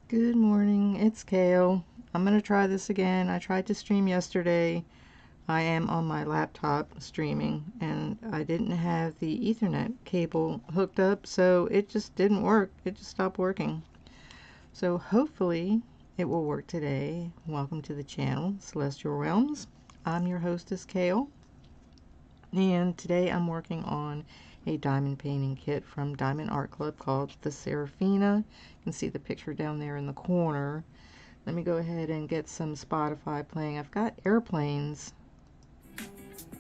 Good morning, it's Cail. I'm going to try this again. I tried to stream yesterday. I am on my laptop streaming and I didn't have the Ethernet cable hooked up, so it just didn't work. It just stopped working. So hopefully it will work today. Welcome to the channel, Celestial Realms. I'm your hostess, Cail. And today I'm working on a diamond painting kit from Diamond Art Club called the Seraphina. You can see the picture down there in the corner. Let me go ahead and get some Spotify playing. I've got airplanes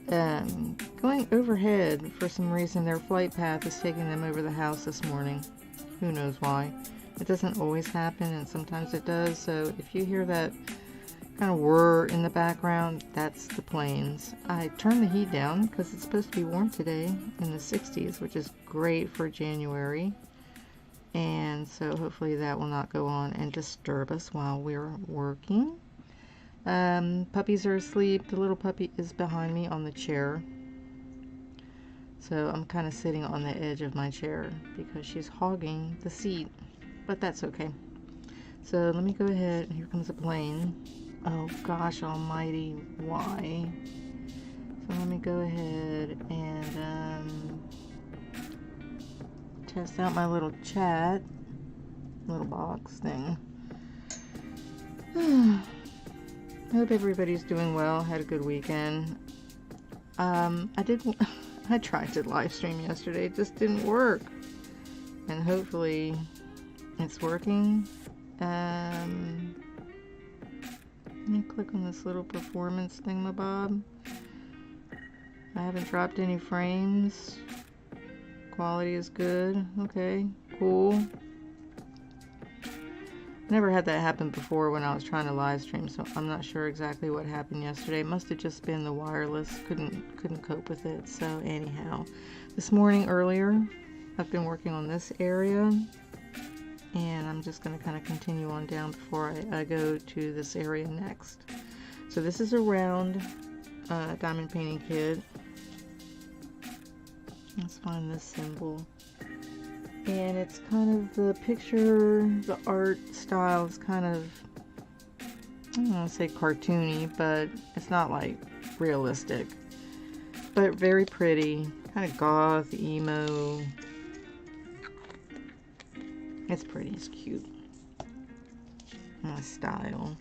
going overhead. For some reason their flight path is taking them over the house this morning. Who knows why. It doesn't always happen, and sometimes it does, so if you hear that kind of whir in the background, that's the planes. I turned the heat down because it's supposed to be warm today in the 60s, which is great for January. And so hopefully that will not go on and disturb us while we're working. Puppies are asleep. The little puppy is behind me on the chair. So I'm kind of sitting on the edge of my chair because she's hogging the seat, but that's okay. So let me go ahead. Here comes a plane. Oh gosh almighty, why? So let me go ahead and test out my little chat, little box thing. I hope everybody's doing well, had a good weekend. I tried to live stream yesterday, it just didn't work. And hopefully it's working. Let me click on this little performance thingamabob. I haven't dropped any frames. Quality is good. Okay, cool. Never had that happen before when I was trying to live stream, so I'm not sure exactly what happened yesterday. It must have just been the wireless. Couldn't cope with it. So anyhow, this morning earlier, I've been working on this area. And I'm just going to kind of continue on down before I go to this area next. So this is a round diamond painting kit. Let's find this symbol. And it's kind of the picture, the art style is kind of, I don't want to say cartoony, but it's not like realistic. But very pretty, kind of goth, emo. It's pretty, it's cute. My style.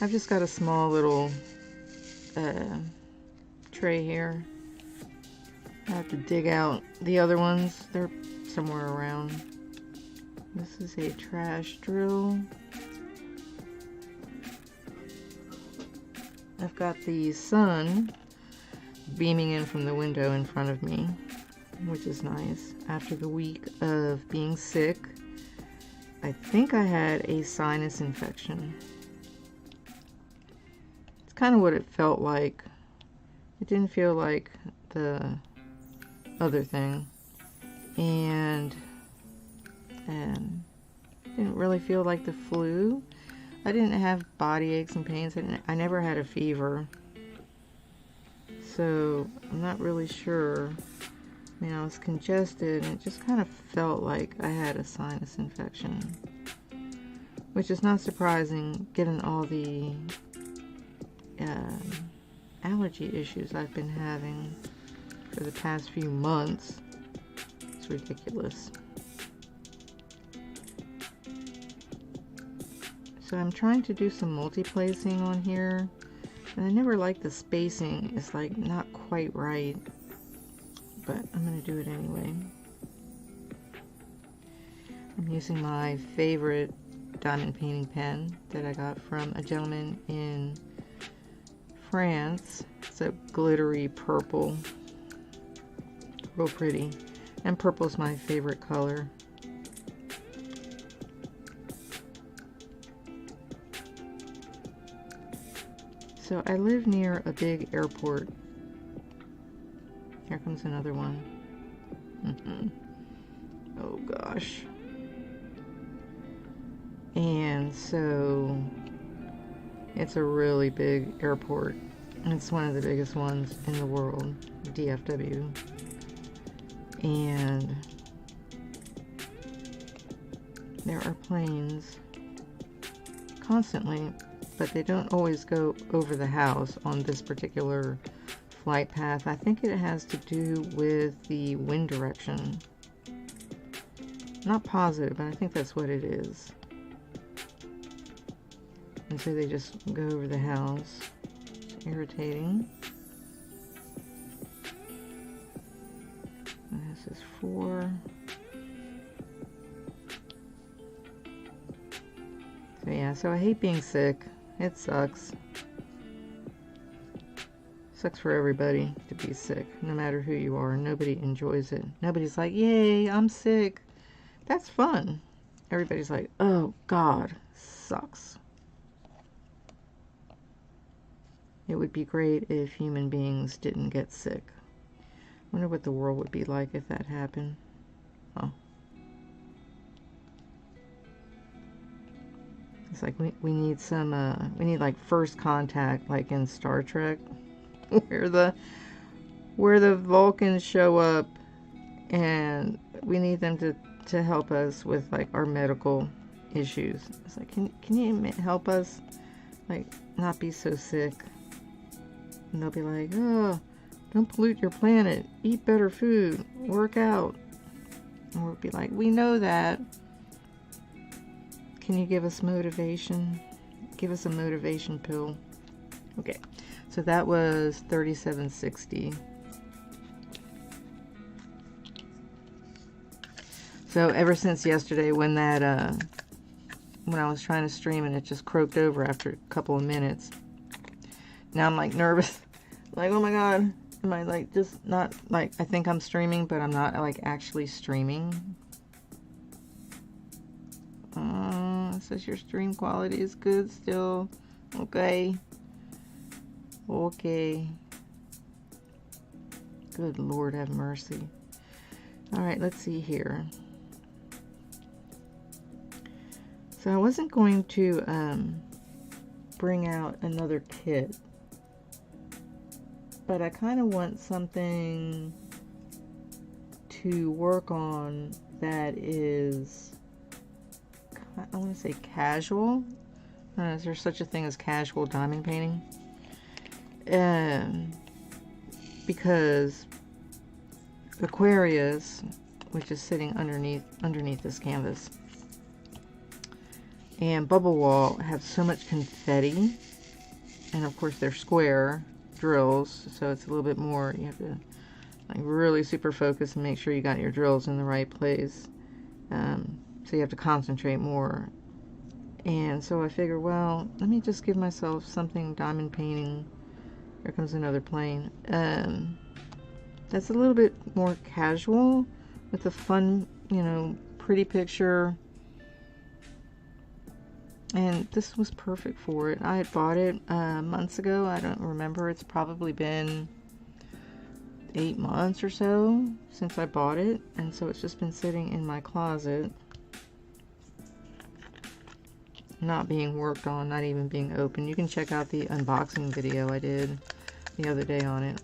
I've just got a small little tray here. I have to dig out the other ones. They're somewhere around. This is a trash drill. I've got the sun beaming in from the window in front of me, which is nice. After the week of being sick, I think I had a sinus infection. It's kind of what it felt like. It didn't feel like the other thing, and didn't really feel like the flu. I didn't have body aches and pains. I never had a fever, so I'm not really sure. I mean, I was congested and it just kind of felt like I had a sinus infection, which is not surprising given all the allergy issues I've been having for the past few months. It's ridiculous. So I'm trying to do some multi-placing on here, and I never like the spacing. It's like not quite right. But I'm going to do it anyway. I'm using my favorite diamond painting pen that I got from a gentleman in France. It's a glittery purple. Real pretty. And purple's my favorite color. So I live near a big airport. Here comes another one. Oh gosh. And so it's a really big airport. It's one of the biggest ones in the world, DFW. And there are planes constantly, but they don't always go over the house on this particular flight path. I think it has to do with the wind direction. Not positive, but I think that's what it is. And so they just go over the house. It's irritating. And this is 4. So yeah, so I hate being sick. It sucks. Sucks for everybody to be sick, no matter who you are. Nobody enjoys it. Nobody's like, yay, I'm sick. That's fun. Everybody's like, oh God, sucks. It would be great if human beings didn't get sick. I wonder what the world would be like if that happened. Oh. It's like we need some, we need like first contact, like in Star Trek, where the Vulcans show up and we need them to help us with like our medical issues. It's like, can you help us like not be so sick? And they'll be like, oh, don't pollute your planet, eat better food, work out. And we'll be like, we know that. Can you give us motivation? Give us a motivation pill. Okay, so that was 3760. So ever since yesterday when that, when I was trying to stream and it just croaked over after a couple of minutes, now I'm like nervous. Like, oh my God, am I like just not, like, I think I'm streaming, but I'm not like actually streaming. It says your stream quality is good still. Okay. Okay. Good Lord have mercy. Alright, let's see here. So I wasn't going to bring out another kit, but I kind of want something to work on that is, I want to say casual. Is there such a thing as casual diamond painting? Because Aquarius, which is sitting underneath this canvas, and Bubble Wall have so much confetti, and of course they're square drills, so it's a little bit more, you have to like really super focus and make sure you got your drills in the right place. So you have to concentrate more. And so I figure, well, let me just give myself something diamond painting. Here comes another plane. That's a little bit more casual with a fun, you know, pretty picture. And this was perfect for it. I had bought it months ago. I don't remember. It's probably been 8 months or so since I bought it. And so it's just been sitting in my closet, not being worked on, not even being opened. You can check out the unboxing video I did the other day on it.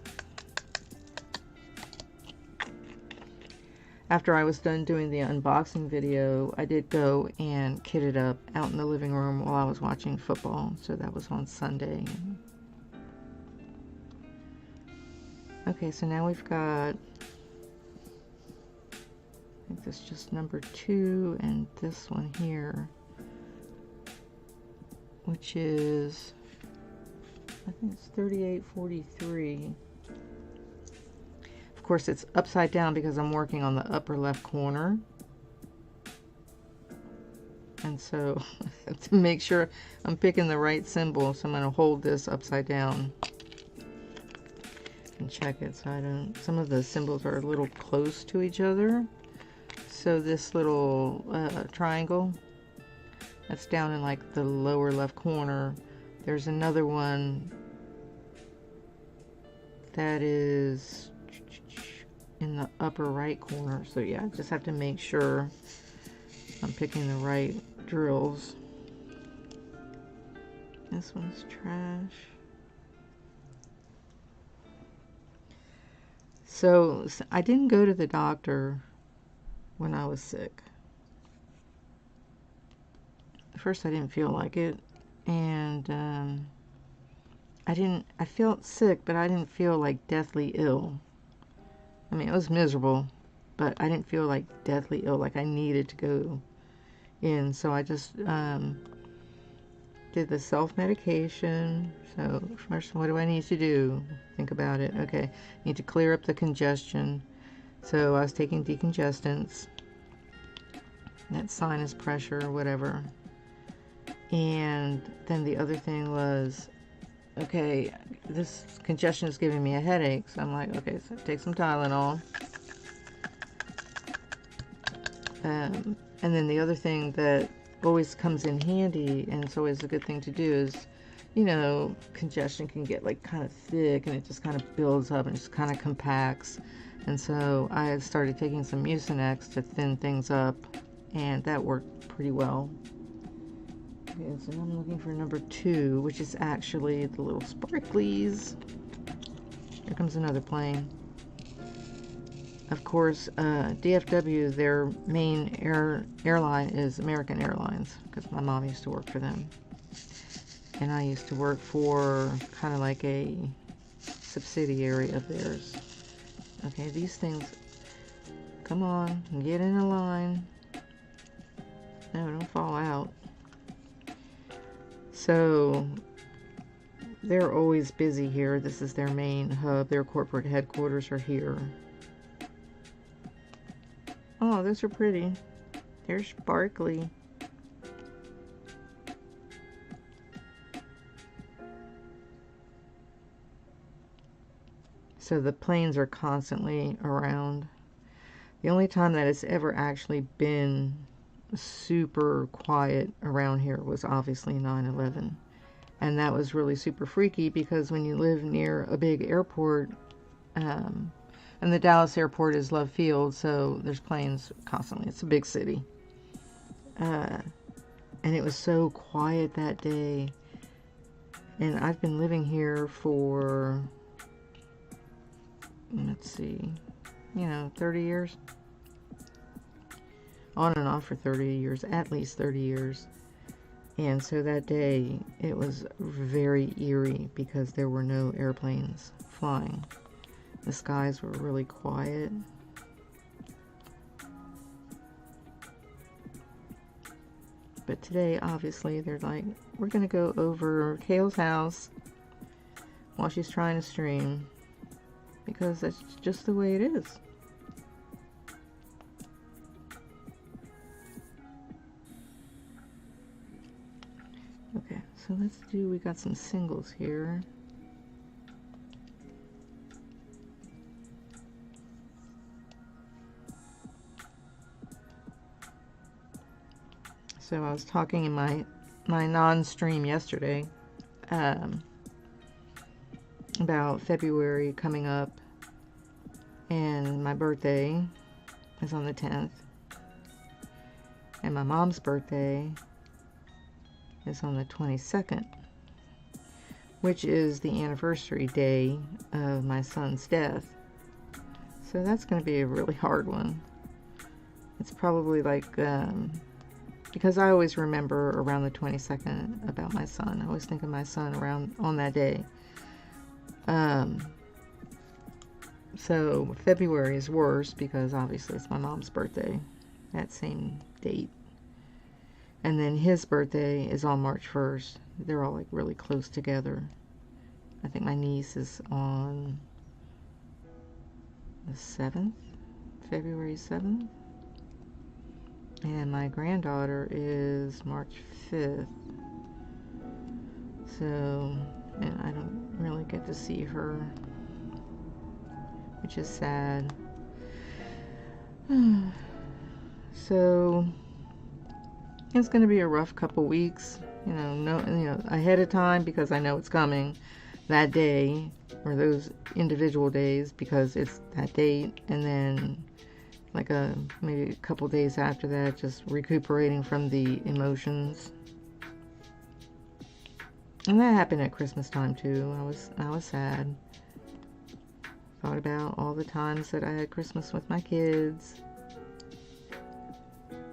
After I was done doing the unboxing video, I did go and kit it up out in the living room while I was watching football. So that was on Sunday. Okay, so now we've got, I think this is just number 2 and this one here, which is, I think it's 3843. Of course, it's upside down because I'm working on the upper left corner. And so to make sure I'm picking the right symbol, so I'm going to hold this upside down and check it so I don't, some of the symbols are a little close to each other. So this little triangle, that's down in like the lower left corner. There's another one that is in the upper right corner. So yeah, I just have to make sure I'm picking the right drills. This one's trash. So I didn't go to the doctor when I was sick. first I didn't feel like it, and I felt sick, but I didn't feel like deathly ill. I mean, it was miserable, but I didn't feel like deathly ill, like I needed to go in. So I just did the self-medication. So first, what do I need to do? Think about it. Okay, I need to clear up the congestion. So I was taking decongestants, that sinus pressure or whatever. And then the other thing was, okay, this congestion is giving me a headache. So I'm like, okay, so take some Tylenol. And then the other thing that always comes in handy, and it's always a good thing to do, is, you know, congestion can get like kind of thick and it just kind of builds up and just kind of compacts. And so I had started taking some Mucinex to thin things up, and that worked pretty well. Okay, so I'm looking for number 2, which is actually the little sparklies. Here comes another plane. Of course, DFW, their main airline is American Airlines, because my mom used to work for them. And I used to work for kind of like a subsidiary of theirs. Okay, these things, come on, get in a line. No, don't fall out. So, they're always busy here. This is their main hub. Their corporate headquarters are here. Oh, those are pretty. They're sparkly. So the planes are constantly around. The only time that it's ever actually been super quiet around here was obviously 9/11. And that was really super freaky, because when you live near a big airport, and the Dallas airport is Love Field, so there's planes constantly. It's a big city. And it was so quiet that day. And I've been living here for, let's see, 30 years. On and off for 30 years, at least 30 years. And so that day, it was very eerie because there were no airplanes flying. The skies were really quiet. But today, obviously, they're like, we're going to go over Cail's house while she's trying to stream, because that's just the way it is. Okay, so we got some singles here. So I was talking in my non-stream yesterday about February coming up, and my birthday is on the 10th, and my mom's birthday is on the 22nd, which is the anniversary day of my son's death. So that's going to be a really hard one. It's probably like, because I always remember around the 22nd about my son. I always think of my son on that day. So February is worse because obviously it's my mom's birthday, that same date. And then his birthday is on March 1st. They're all like really close together. I think my niece is on the 7th, February 7th. And my granddaughter is March 5th. So, and I don't really get to see her, which is sad. So, it's going to be a rough couple weeks, ahead of time, because I know it's coming that day, or those individual days, because it's that date, and then like maybe a couple days after that, just recuperating from the emotions. And that happened at Christmas time too. I was sad. Thought about all the times that I had Christmas with my kids.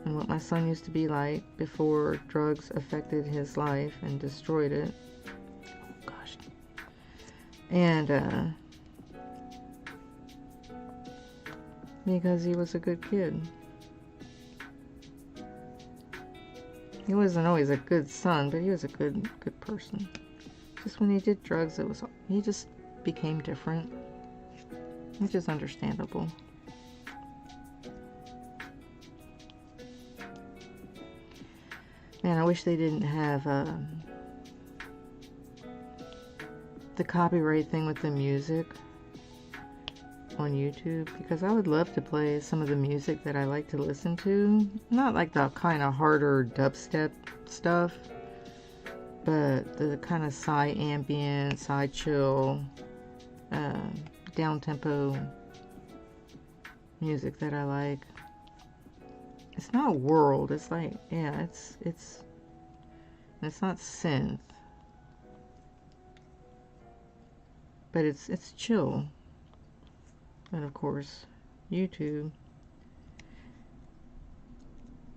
and what my son used to be like before drugs affected his life and destroyed it. Oh gosh. And because he was a good kid. He wasn't always a good son, but he was a good person. Just when he did drugs, he just became different, which is understandable. Man, I wish they didn't have the copyright thing with the music on YouTube, because I would love to play some of the music that I like to listen to. Not like the kind of harder dubstep stuff, but the kind of ambient, chill, down-tempo music that I like. It's not world, it's like, yeah, it's not synth, but it's chill. And of course, YouTube.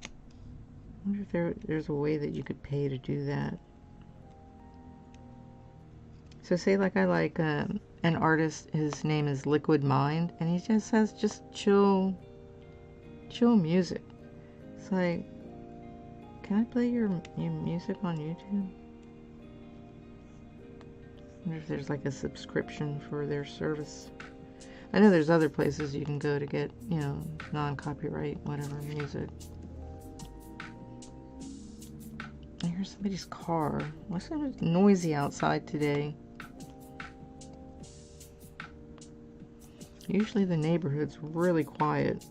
I wonder if there's a way that you could pay to do that. So say like I like an artist, his name is Liquid Mind, and he just has chill music. It's like, can I play your music on YouTube? I wonder if there's like a subscription for their service. I know there's other places you can go to get, non-copyright, whatever, music. I hear somebody's car. Why is it noisy outside today? Usually the neighborhood's really quiet.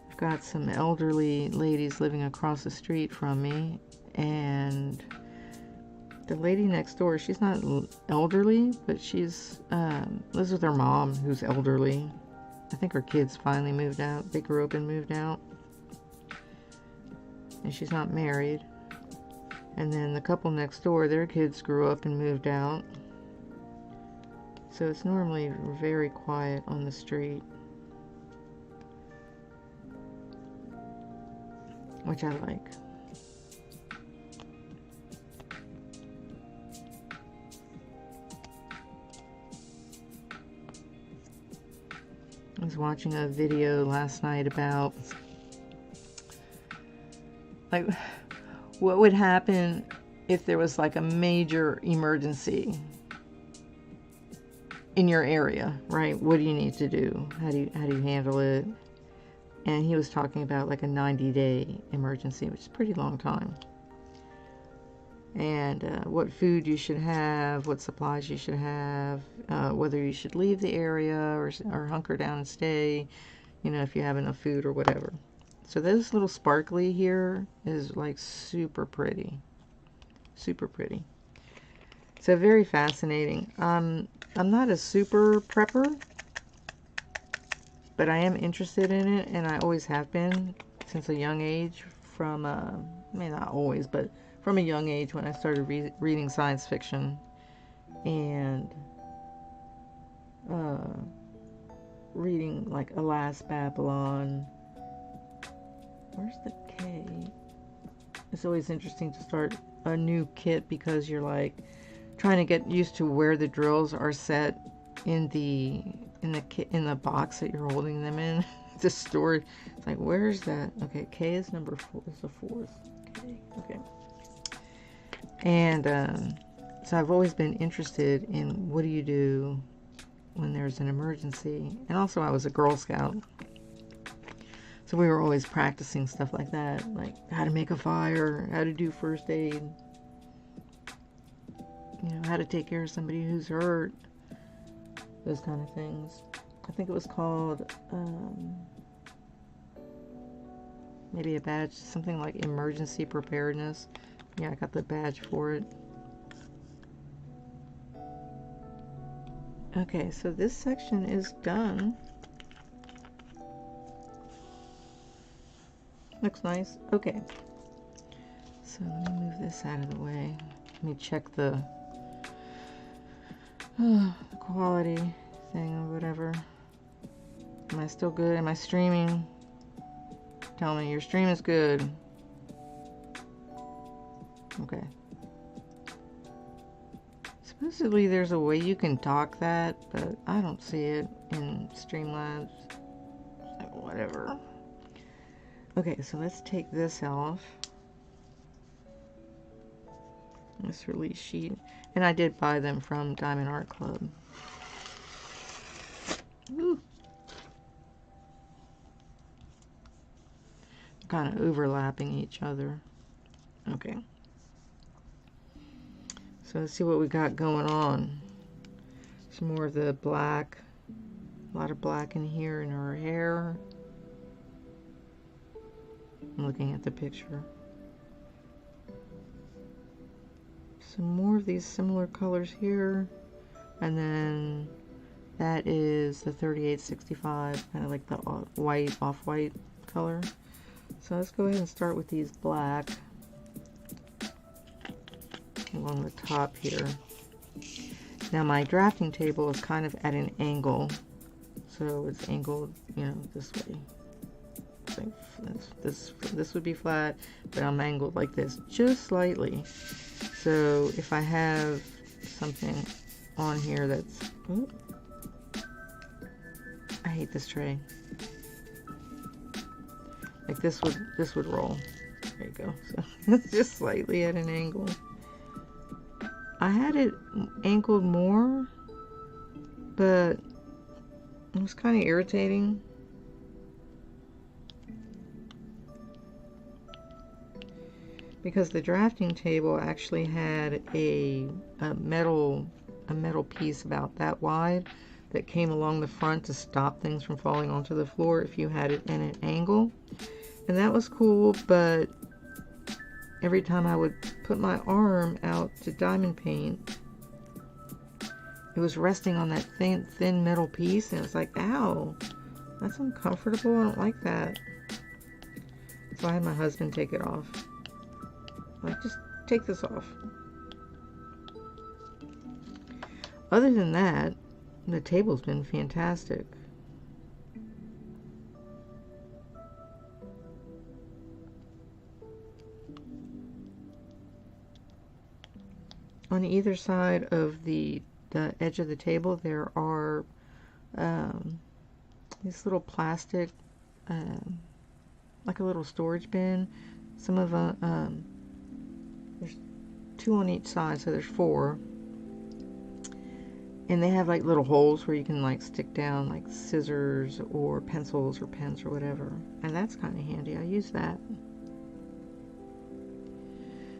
I've got some elderly ladies living across the street from me, and the lady next door, she's not elderly, but she's lives with her mom, who's elderly. I think her kids finally moved out. They grew up and moved out. And she's not married. And then the couple next door, their kids grew up and moved out. So it's normally very quiet on the street, which I like. I was watching a video last night about like what would happen if there was like a major emergency in your area, right? What do you need to do? How do you handle it? And he was talking about like a 90-day emergency, which is a pretty long time. And what food you should have, what supplies you should have, whether you should leave the area or hunker down and stay, if you have enough food or whatever. So this little sparkly here is like super pretty. Super pretty. So very fascinating. I'm not a super prepper, but I am interested in it, and I always have been since a young age. From not always, but from a young age when I started reading science fiction and reading like Alas Babylon. Where's the K? It's always interesting to start a new kit because you're like trying to get used to where the drills are set in the box that you're holding them in. The storage. It's like, where's that? Okay, K is number 4. Is the 4th. Okay. And so I've always been interested in what do you do when there's an emergency. And also I was a Girl Scout. So we were always practicing stuff like that. Like how to make a fire, how to do first aid. How to take care of somebody who's hurt. Those kind of things. I think it was called maybe a badge, something like emergency preparedness. Yeah, I got the badge for it. Okay, so this section is done. Looks nice. Okay. So let me move this out of the way. Let me check the quality thing or whatever. Am I still good? Am I streaming? Tell me your stream is good. Okay. Supposedly there's a way you can dock that, but I don't see it in Streamlabs. So whatever. Okay, so let's take this off. This release sheet. And I did buy them from Diamond Art Club. Ooh. Kind of overlapping each other. Okay. So let's see what we got going on. Some more of the black. A lot of black in here in her hair. I'm looking at the picture. Some more of these similar colors here. And then that is the 3865, kind of like the white, off-white color. So let's go ahead and start with these black along the top here. Now my drafting table is kind of at an angle, so it's angled, you know, this way. So this would be flat, but I'm angled like this, just slightly. So if I have something on here that's, ooh, I hate this tray. Like this would roll. There you go. So it's just slightly at an angle. I had it angled more, but it was kind of irritating. Because the drafting table actually had a metal piece about that wide that came along the front to stop things from falling onto the floor if you had it in an angle. And that was cool, but every time I would put my arm out to diamond paint, it was resting on that thin metal piece, and it was like, ow, that's uncomfortable. I don't like that. So I had my husband take it off. Like, just take this off. Other than that, the table's been fantastic. On either side of the edge of the table, there are these little plastic, like a little storage bin. Some of them, there's 2 on each side, so there's 4. And they have like little holes where you can like stick down like scissors or pencils or pens or whatever. And that's kind of handy. I use that.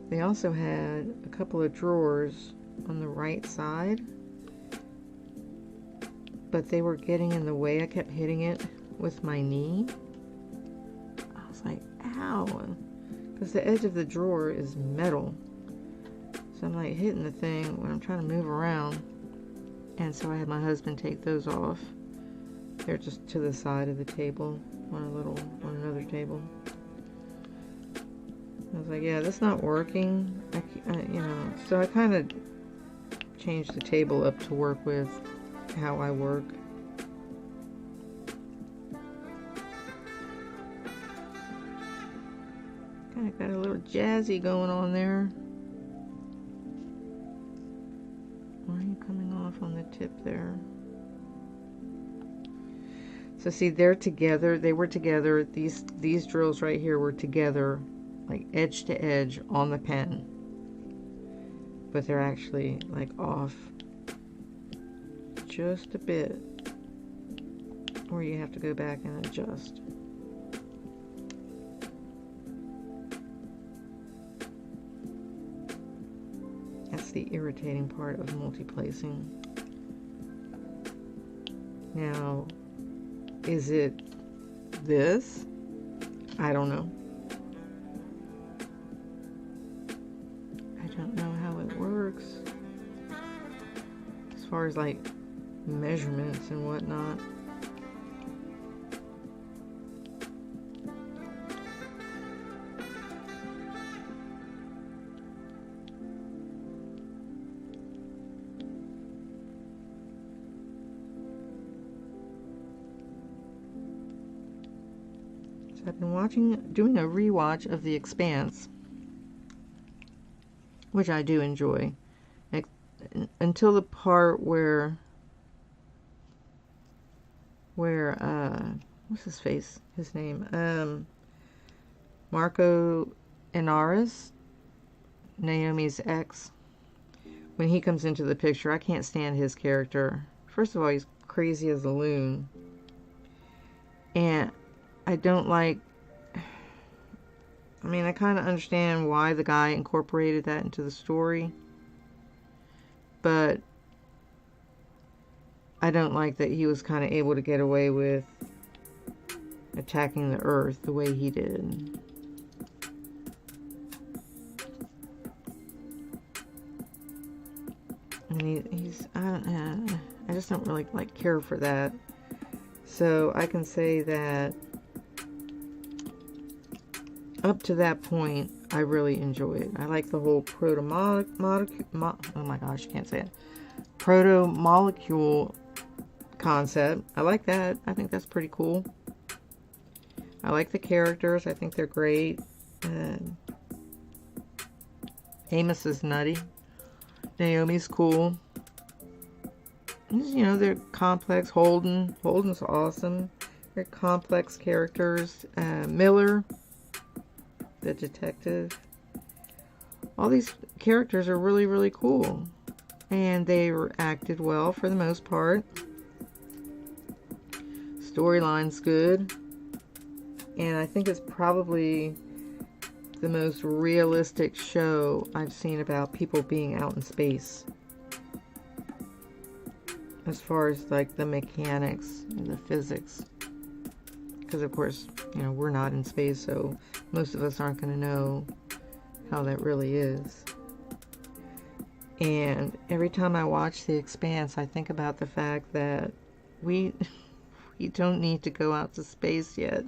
They also had a couple of drawers on the right side, but they were getting in the way. I kept hitting it with my knee. I was like, ow, because the edge of the drawer is metal. So I'm like hitting the thing when I'm trying to move around. And so I had my husband take those off. They're just to the side of the table on another table. I was like, yeah, that's not working. You know, so I kind of changed the table up to work with how I work. Kind of got a little jazzy going on there. Why are you coming off on the tip there? So see, they're together. They were together. These drills right here were together, like edge to edge on the pen, but they're actually like off just a bit, or you have to go back and adjust. That's the irritating part of multi-placing. Now, is it this? I don't know. I don't know how it works as far as like measurements and whatnot. So I've been doing a rewatch of The Expanse, which I do enjoy, until the part where what's his name, Marco Inaris, Naomi's ex, when he comes into the picture. I can't stand his character. First of all, he's crazy as a loon, and I don't like, I mean, I kind of understand why the guy incorporated that into the story, but I don't like that he was kind of able to get away with attacking the earth the way he did. And I just don't really care for that. So I can say that up to that point, I really enjoy it. I like the whole proto-molecule concept. I like that. I think that's pretty cool. I like the characters. I think they're great. Amos is nutty. Naomi's cool. You know, they're complex. Holden's awesome. They're complex characters. Miller, the detective. All these characters are really, really cool. And they were acted well for the most part. Storyline's good. And I think it's probably the most realistic show I've seen about people being out in space. As far as like the mechanics and the physics. Because of course, you know, we're not in space, so most of us aren't going to know how that really is. And every time I watch The Expanse, I think about the fact that we don't need to go out to space yet.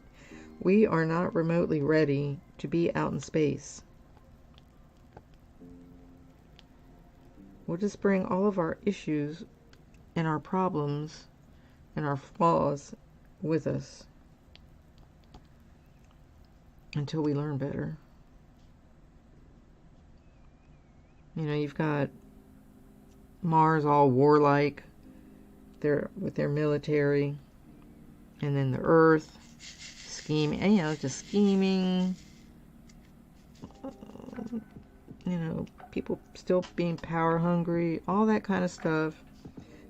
We are not remotely ready to be out in space. We'll just bring all of our issues and our problems and our flaws with us until we learn better. You know, you've got Mars all warlike, with their military, and then the Earth scheming, and, you know, just scheming. You know, people still being power hungry, all that kind of stuff.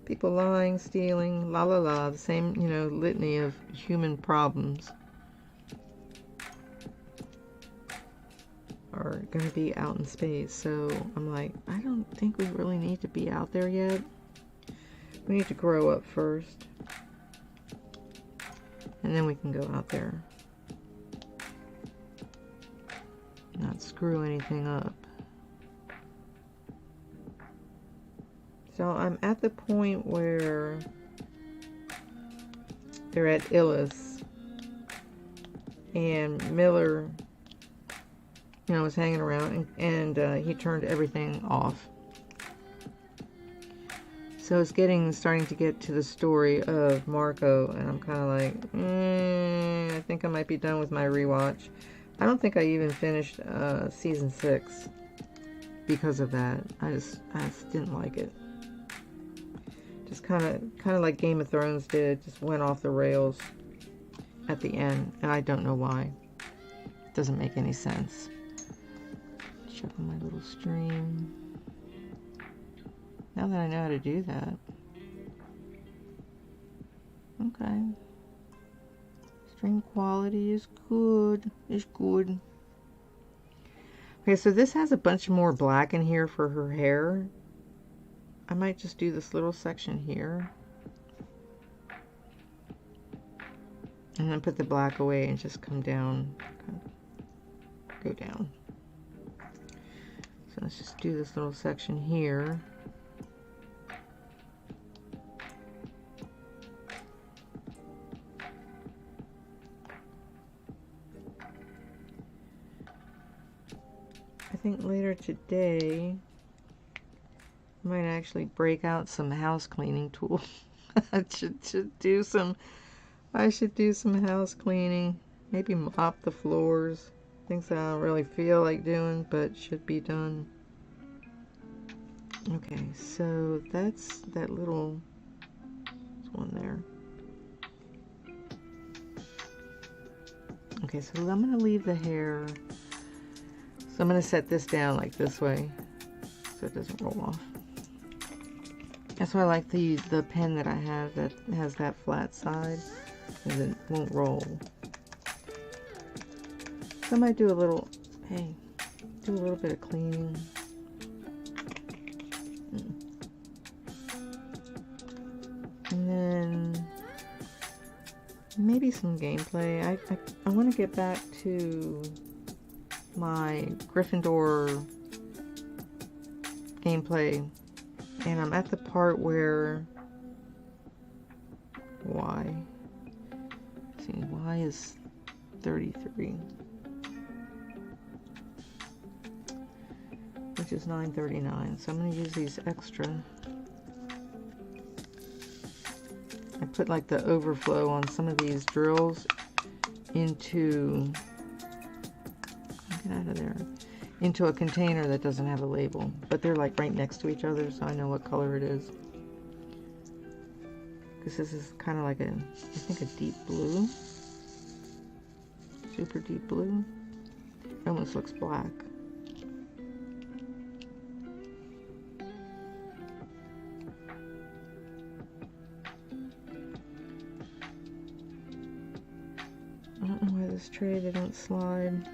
People lying, stealing, la la la, the same, you know, litany of human problems are going to be out in space. So I'm like, I don't think we really need to be out there yet. We need to grow up first, and then we can go out there. Not screw anything up. So I'm at the point where they're at Illis, and Miller, you know, was hanging around, and he turned everything off. So it's starting to get to the story of Marco, and I'm kind of like, I think I might be done with my rewatch. I don't think I even finished season 6 because of that. I just didn't like it. Just kind of like Game of Thrones did, just went off the rails at the end, and I don't know why. It doesn't make any sense. Check on my little stream. Now that I know how to do that. Okay. Stream quality is good. It's good. Okay, so this has a bunch more black in here for her hair. I might just do this little section here. And then put the black away and just come down. Go down. So let's just do this little section here. I think later today I might actually break out some house cleaning tools. I should do some house cleaning. Maybe mop the floors. Things that I don't really feel like doing, but should be done. Okay, so that's that little one there. Okay, so I'm going to leave the hair. So I'm going to set this down like this way so it doesn't roll off. That's why I like the pen that I have that has that flat side, and it won't roll. So I might do a little, hey, do a little bit of cleaning. And then maybe some gameplay. I want to get back to my Gryffindor gameplay, and I'm at the part where Y. Let's see, Y is 33, which is 939. So I'm going to use these extra. I put like the overflow on some of these drills into, get out of there, into a container that doesn't have a label, but they're like right next to each other, so I know what color it is. Because this is kind of like a, I think a deep blue, super deep blue. It almost looks black. I don't know why this tray, they don't slide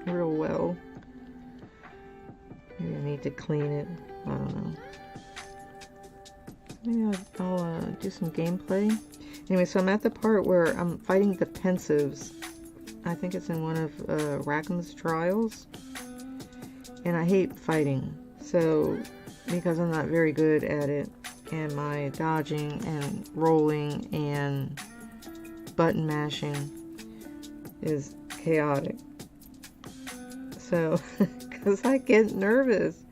real well. Maybe I need to clean it. I don't know. Maybe I'll do some gameplay. Anyway, so I'm at the part where I'm fighting the pensives. I think it's in one of Rackham's trials. And I hate fighting. So, because I'm not very good at it, and my dodging and rolling and button mashing is chaotic. So, because I get nervous.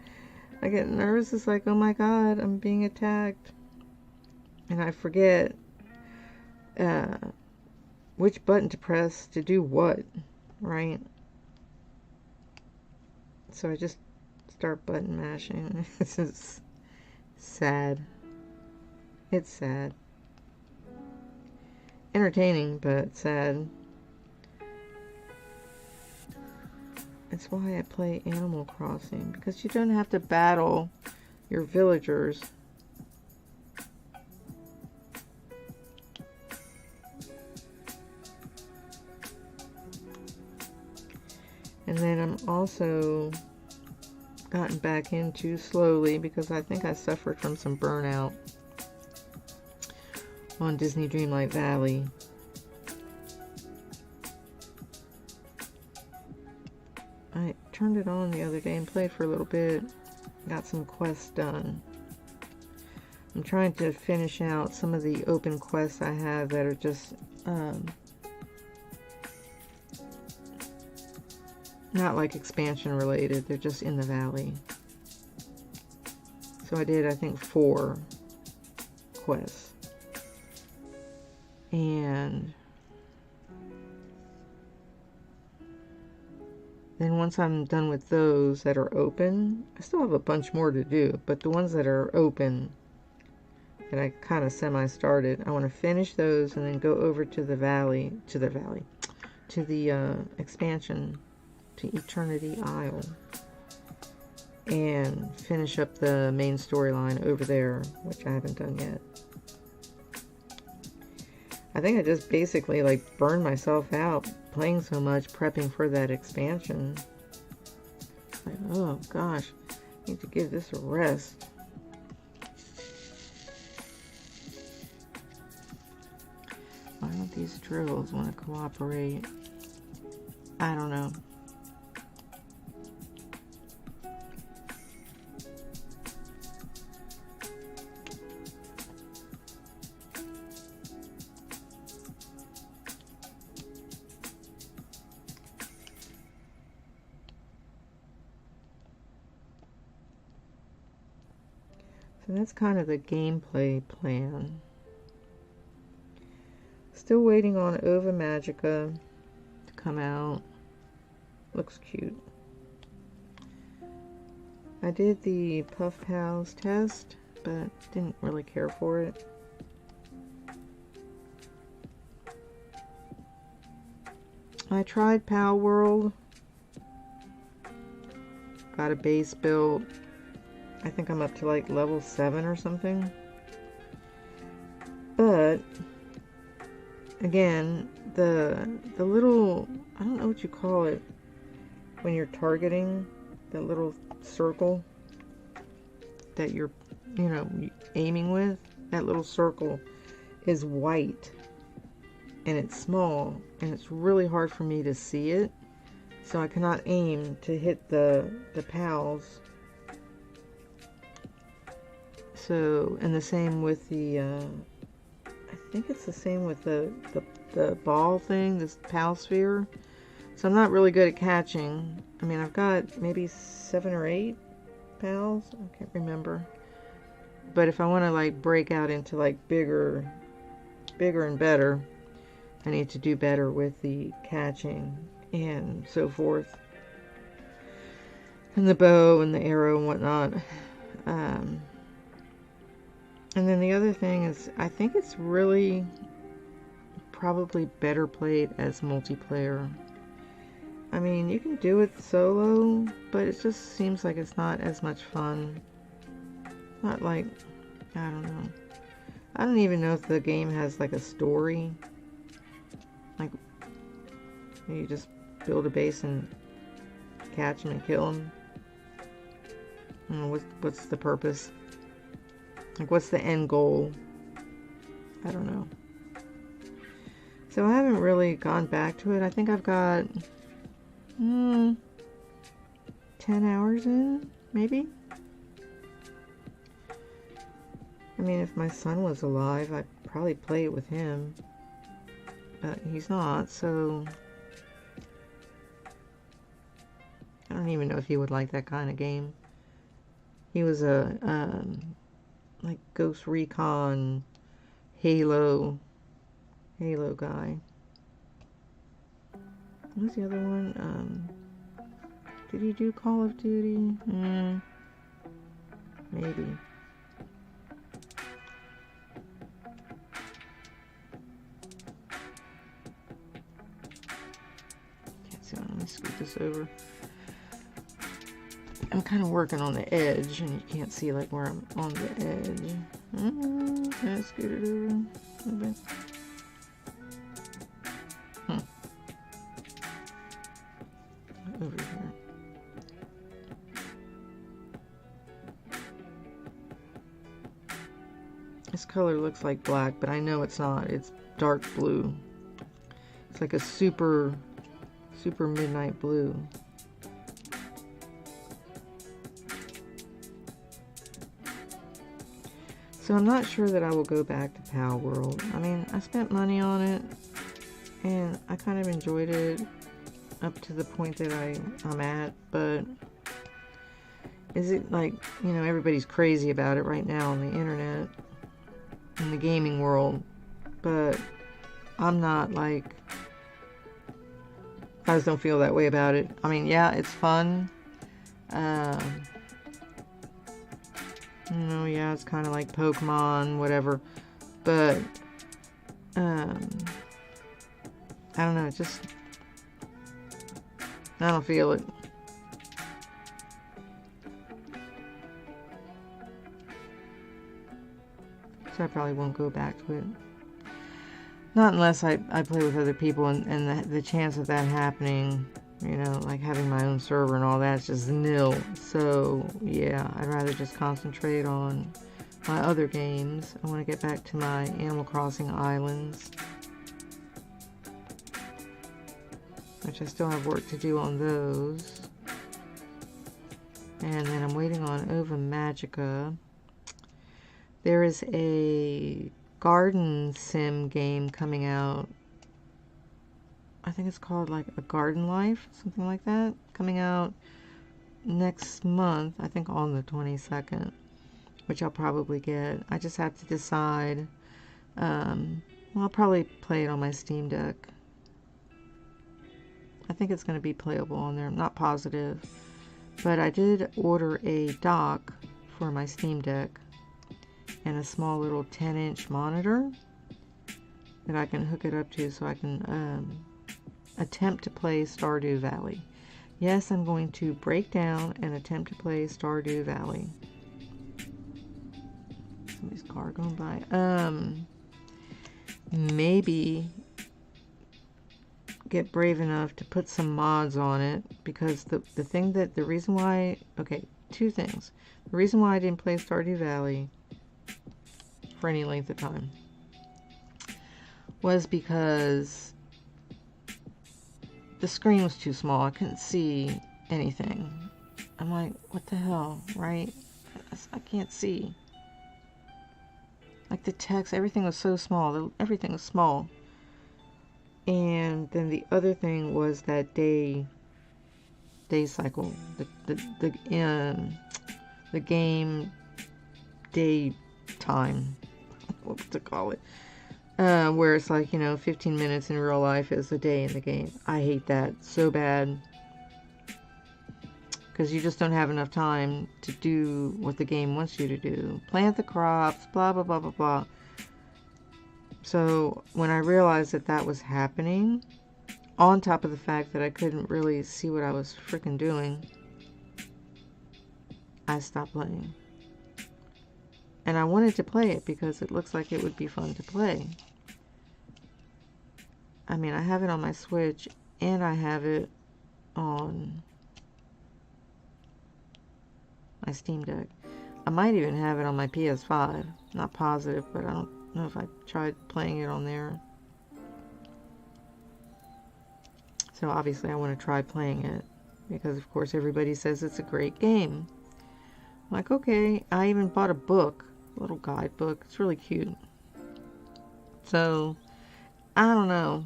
I get nervous. It's like, oh my god, I'm being attacked. And I forget which button to press to do what, right? So I just start button mashing. This is sad. It's sad. Entertaining, but sad. That's why I play Animal Crossing, because you don't have to battle your villagers. And then I'm also gotten back into slowly, because I think I suffered from some burnout on Disney Dreamlight Valley. I turned it on the other day and played for a little bit. Got some quests done. I'm trying to finish out some of the open quests I have that are just not like expansion related. They're just in the valley. So I did, I think, 4 quests. And then once I'm done with those that are open, I still have a bunch more to do, but the ones that are open, that I kind of semi-started, I want to finish those and then go over to the valley, to the expansion, to Eternity Isle, and finish up the main storyline over there, which I haven't done yet. I think I just basically like burned myself out playing so much, prepping for that expansion. Like, oh gosh, I need to give this a rest. Why don't these drills want to cooperate? I don't know. So that's kind of the gameplay plan. Still waiting on Ova Magica. come out. Looks cute. I did the Puff Pals test, but didn't really care for it. I tried Pal World. Got a base built. I think I'm up to like level 7 or something. But again, the little, I don't know what you call it when you're targeting, that little circle that you're, you know, aiming with, that little circle is white and it's small and it's really hard for me to see it, so I cannot aim to hit the pals. So, and the same with the I think it's the same with the ball thing, this pal sphere. So I'm not really good at catching. I mean, I've got maybe 7 or 8 pals. I can't remember. But if I want to like break out into like bigger and better, I need to do better with the catching and so forth. And the bow and the arrow and whatnot. And then the other thing is, I think it's really probably better played as multiplayer. I mean, you can do it solo, but it just seems like it's not as much fun. Not like, I don't know. I don't even know if the game has like a story. Like, you just build a base and catch them and kill them. I don't know, what's the purpose? Like, what's the end goal? I don't know. So I haven't really gone back to it. I think I've got 10 hours in, maybe? I mean, if my son was alive, I'd probably play it with him. But he's not, so I don't even know if he would like that kind of game. He was a like Ghost Recon, Halo guy. What's the other one? Did he do Call of Duty? Maybe. Can't see. Let me scoot this over. I'm kind of working on the edge, and you can't see like where I'm on the edge. Can I scoot it over a little bit? Over here. This color looks like black, but I know it's not. It's dark blue. It's like a super midnight blue. So I'm not sure that I will go back to Pal World. I mean, I spent money on it, and I kind of enjoyed it up to the point that I'm at, but is it like, you know, everybody's crazy about it right now on the internet, in the gaming world, but I'm not like, I just don't feel that way about it. I mean, yeah, it's fun. You know, yeah, it's kind of like Pokemon, whatever, but I don't know, it's just, I don't feel it. So I probably won't go back to it. Not unless I play with other people, and the chance of that happening, you know, like having my own server and all that's just nil. So yeah, I'd rather just concentrate on my other games. I want to get back to my Animal Crossing Islands, which I still have work to do on those. And then I'm waiting on Ova Magica. There is a garden sim game coming out. I think it's called like A Garden Life, something like that, coming out next month, I think on the 22nd, which I'll probably get. I just have to decide. Well, I'll probably play it on my Steam Deck. I think it's going to be playable on there. I'm not positive. But I did order a dock for my Steam Deck and a small little 10-inch monitor that I can hook it up to so I can attempt to play Stardew Valley. Yes, I'm going to break down and attempt to play Stardew Valley. Somebody's car going by. Maybe get brave enough to put some mods on it, because the reason why, okay, two things. The reason why I didn't play Stardew Valley for any length of time was because the screen was too small. I couldn't see anything. I'm like, what the hell, right? I can't see. Like the text, everything was so small. Everything was small. And then the other thing was that day cycle, the game day time, what to call it, where it's like, 15 minutes in real life is a day in the game. I hate that so bad, because you just don't have enough time to do what the game wants you to do. Plant the crops, blah blah blah blah blah. So when I realized that was happening, on top of the fact that I couldn't really see what I was freaking doing, I stopped playing. And I wanted to play it because it looks like it would be fun to play. I mean, I have it on my Switch and I have it on my Steam Deck. I might even have it on my PS5. Not positive, but I don't know if I tried playing it on there. So obviously I want to try playing it, because of course everybody says it's a great game. I'm like, okay. I even bought a book, a little guidebook. It's really cute. So I don't know.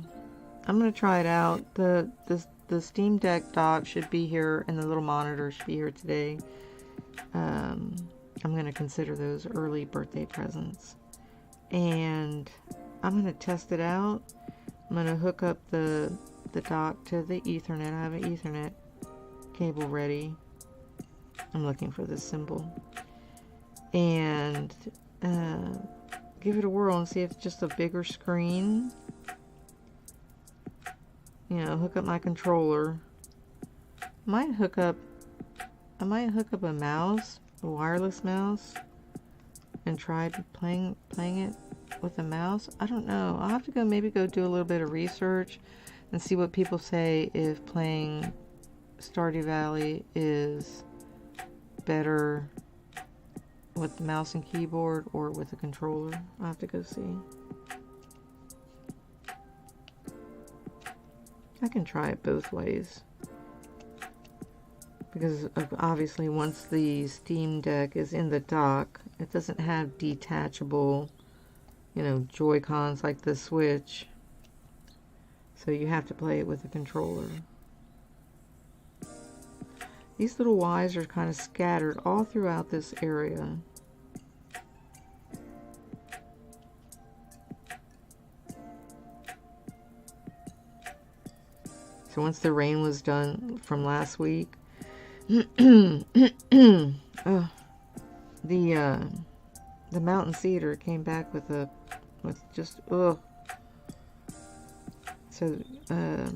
I'm gonna try it out. The Steam Deck dock should be here, and the little monitor should be here today. I'm gonna consider those early birthday presents. And I'm going to test it out. I'm going to hook up the dock to the Ethernet. I have an Ethernet cable ready. I'm looking for this symbol. And give it a whirl and see if it's just a bigger screen. Hook up my controller. I might hook up a mouse, a wireless mouse, and tried playing it with a mouse. I don't know. I'll have to maybe go do a little bit of research and see what people say if playing Stardew Valley is better with the mouse and keyboard or with a controller. I'll have to go see. I can try it both ways, because obviously once the Steam Deck is in the dock, it doesn't have detachable, Joy-Cons like the Switch. So you have to play it with a controller. These little Ys are kind of scattered all throughout this area. So once the rain was done from last week, the mountain cedar came back with just ugh. So it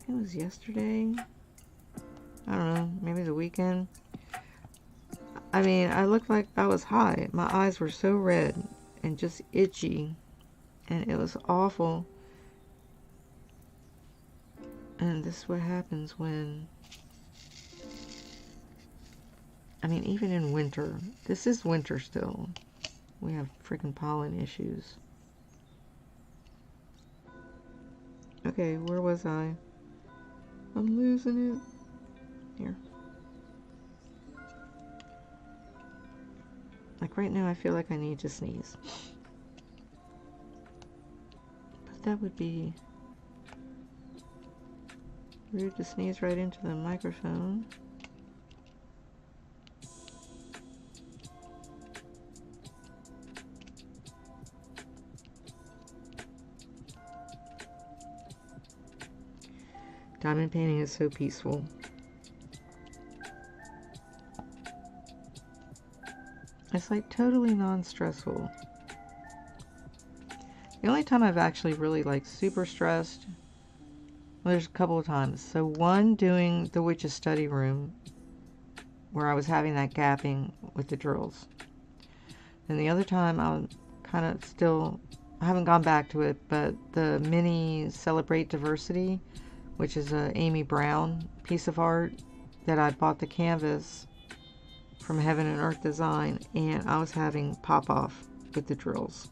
was yesterday. I don't know, maybe the weekend. I mean, I looked like I was high. My eyes were so red and just itchy, and it was awful. And this is what happens when, I mean, even in winter, this is winter still, we have freaking pollen issues. Okay, where was I? I'm losing it. Here. Like right now, I feel like I need to sneeze. But that would be rude to sneeze right into the microphone. Diamond painting is so peaceful. It's like totally non-stressful. The only time I've actually really like super stressed, well, there's a couple of times. So one, doing the witch's study room where I was having that gapping with the drills. And the other time I was kind of still, I haven't gone back to it, but the mini Celebrate Diversity, which is a Amy Brown piece of art that I bought the canvas from Heaven and Earth Design, and I was having pop off with the drills.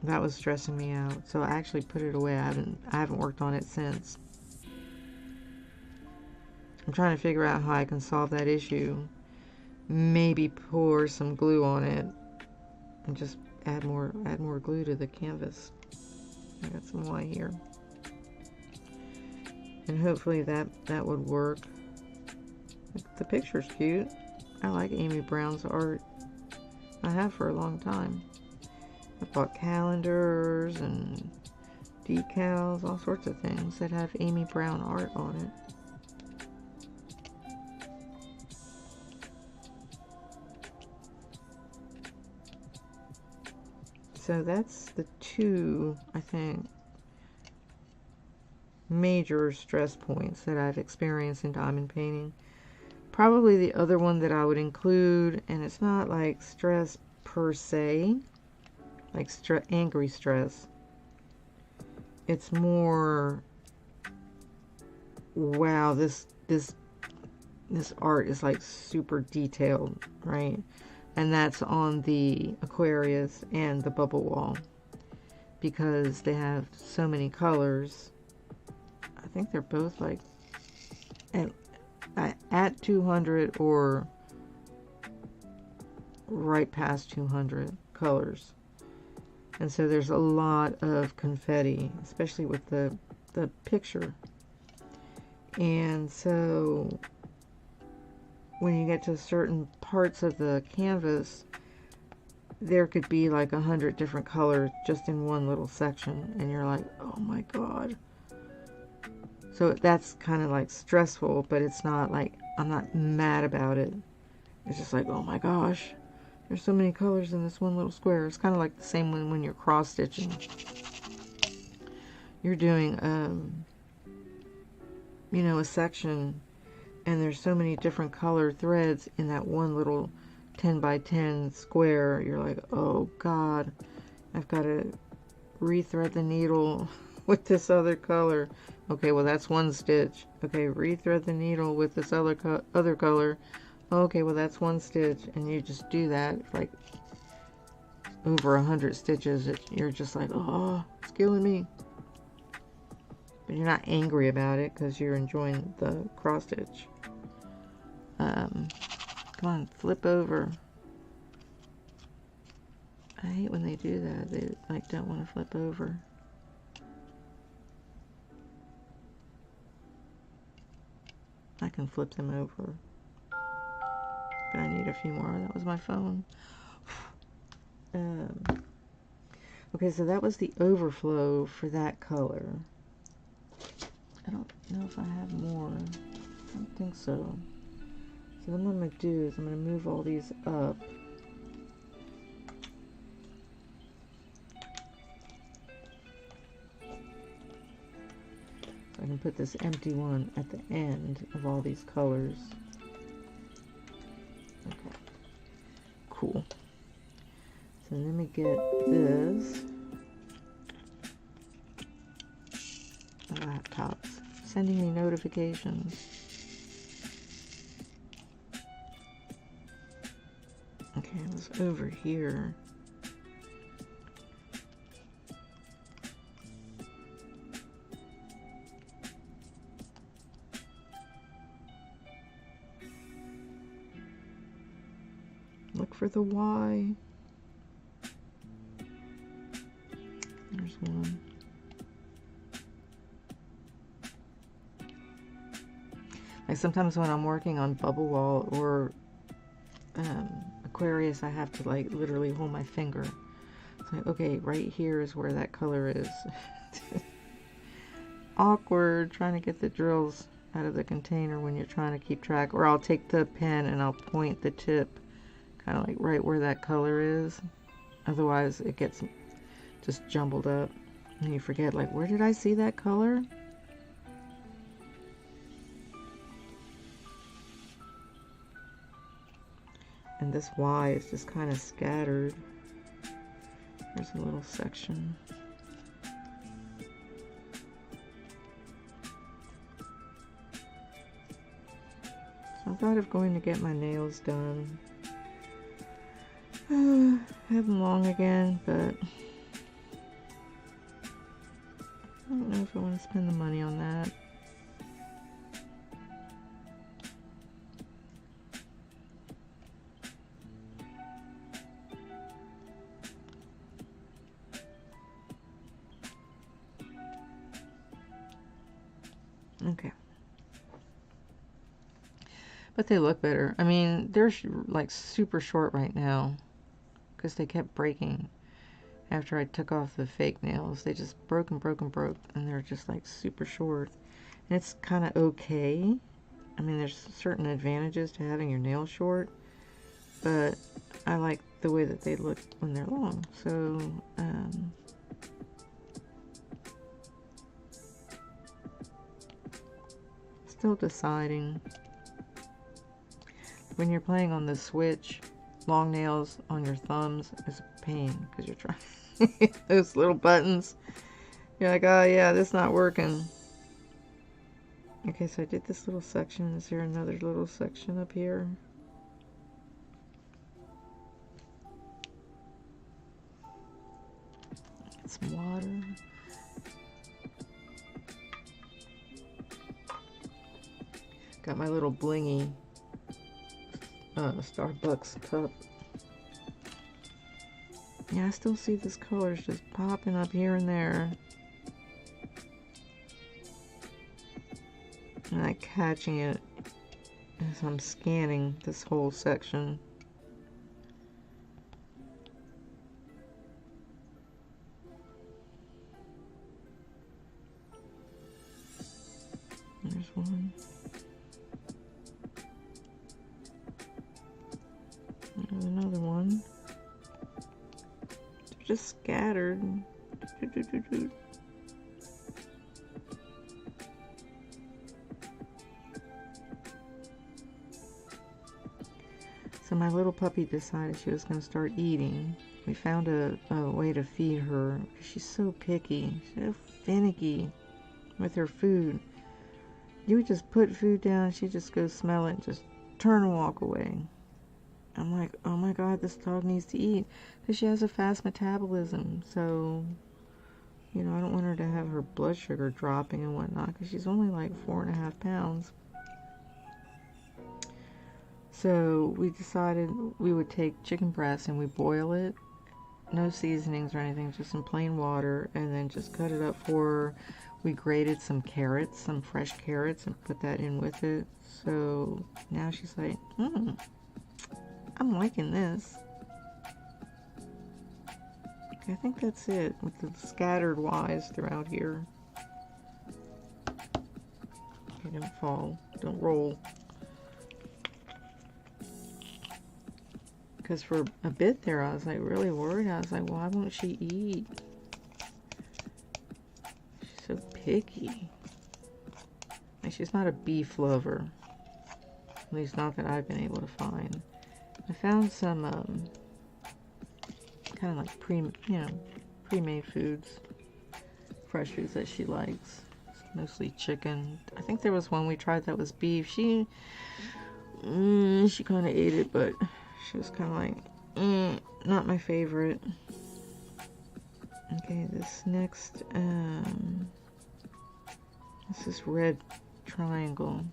That was stressing me out, so I actually put it away. I haven't worked on it since. I'm trying to figure out how I can solve that issue. Maybe pour some glue on it and just add more glue to the canvas. I got some white here, and hopefully that would work. The picture's cute. I like Amy Brown's art. I have for a long time. I bought calendars and decals, all sorts of things that have Amy Brown art on it. So that's the two, I think, major stress points that I've experienced in diamond painting. Probably the other one that I would include, and it's not like stress per se, like angry stress. It's more, wow, this art is like super detailed, right? And that's on the Aquarius and the bubble wall, because they have so many colors. I think they're both like at 200 or right past 200 colors. And so there's a lot of confetti, especially with the picture. And so when you get to certain parts of the canvas, there could be like 100 different colors just in one little section, and you're like, oh my god. So that's kind of like stressful, but it's not like, I'm not mad about it. It's just like, oh my gosh, there's so many colors in this one little square. It's kind of like the same when you're cross stitching. You're doing, you know, a section, and there's so many different color threads in that one little 10 by 10 square. You're like, oh god, I've got to rethread the needle with this other color. Okay, well that's one stitch. Okay, rethread the needle with this other color. Okay, well that's one stitch, and you just do that like over 100 stitches. You're just like, oh, it's killing me. But you're not angry about it because you're enjoying the cross stitch. Come on, flip over. I hate when they do that. They like don't want to flip over. I can flip them over, but I need a few more. That was my phone. Okay, so that was the overflow for that color. I don't know if I have more. I don't think so. So then what I'm going to do is I'm going to move all these up. I can put this empty one at the end of all these colors. Okay, cool. So let me get this. The laptop's sending me notifications. Okay, I was over here. Look for the Y. There's one. Like sometimes when I'm working on bubble wall or Aquarius, I have to like literally hold my finger. It's like, okay, right here is where that color is. awkward trying to get the drills out of the container when you're trying to keep track. Or I'll take the pen and I'll point the tip kind of like right where that color is. Otherwise it gets just jumbled up and you forget, like, where did I see that color? And this Y is just kind of scattered. There's a little section. So I thought of going to get my nails done. Have them long again, but I don't know if I want to spend the money on that. Okay. But they look better. I mean, they're like super short right now because they kept breaking after I took off the fake nails. They just broke and broke and broke, and they're just like super short. And it's kind of okay. I mean, there's certain advantages to having your nails short, but I like the way that they look when they're long. So, still deciding. When you're playing on the Switch, long nails on your thumbs is a pain because you're trying those little buttons. You're like, oh yeah, this is not working. Okay, so I did this little section. Is there another little section up here? Get some water. Got my little blingy Starbucks cup. Yeah, I still see this colors just popping up here and there. And I'm catching it as I'm scanning this whole section. There's one. There's another one. They're just scattered. So my little puppy decided she was going to start eating. We found a way to feed her. She's so picky. She's so finicky with her food. You would just put food down, she'd just go smell it and just turn and walk away. I'm like, oh my God, this dog needs to eat. Because she has a fast metabolism. So, you know, I don't want her to have her blood sugar dropping and whatnot. Because she's only like 4.5 pounds. So we decided we would take chicken breast and we boil it. No seasonings or anything, just in plain water. And then just cut it up for her. We grated some carrots, some fresh carrots, and put that in with it. So now she's like, I'm liking this. Okay, I think that's it with the scattered Y's throughout here. Okay, don't fall, don't roll. Because for a bit there, I was like really worried. I was like, why won't she eat? She's so picky. And she's not a beef lover. At least not that I've been able to find. I found some kind of like pre-made foods, fresh foods that she likes. It's mostly chicken. I think there was one we tried that was beef. She kind of ate it, but she was kind of like, not my favorite. Okay, this next, this is red triangle.